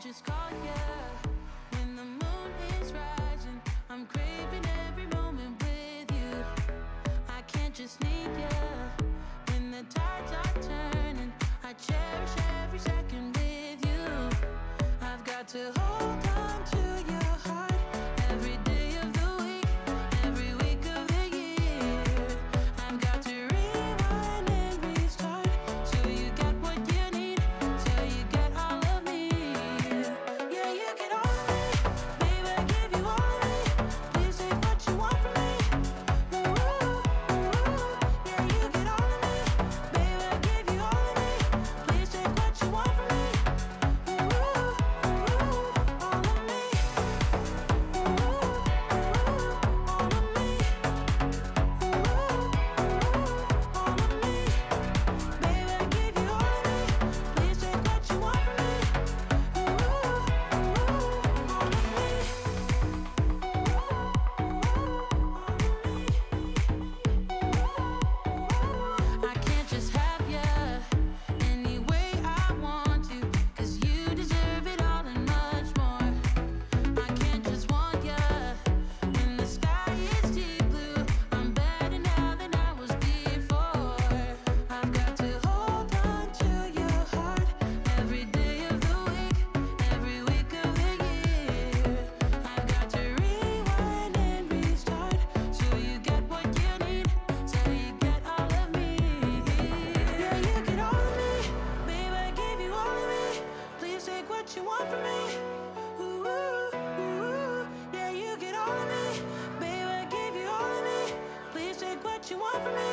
just call you when the moon is rising. I'm craving every moment with you. I can't just need you when the tides are turning. I cherish every second with you. I've got to hold on to your heart every day of the week, every week of the year. I've got to rewind and restart till you get what you need, till you get all of me. Yeah, you get all of me, baby, I give you all of me. Please take what you want from me. Ooh, ooh, yeah, you get all of me, baby, I give you all of me. Please take what you want from me. Ooh, ooh, all of me. Ooh, ooh, all of me. Ooh, ooh, all of me. Baby, I give you all of me. Please take what you want from me. Ooh, ooh, all of me. I can't just have you any way I want to, 'cause you deserve it all and much more. I can't just want you when the sky is deep blue. I'm better now than I was before. I've got to hold on to your heart every day of the week, every week of the year. I've got to rewind and restart till you get what you need, till you get all of me. Yeah, you get all of me, baby, I give you all of me. Please take what you want from me. Ooh, ooh, yeah, you get all of me, baby, I give you all of me. Please take what you want from me.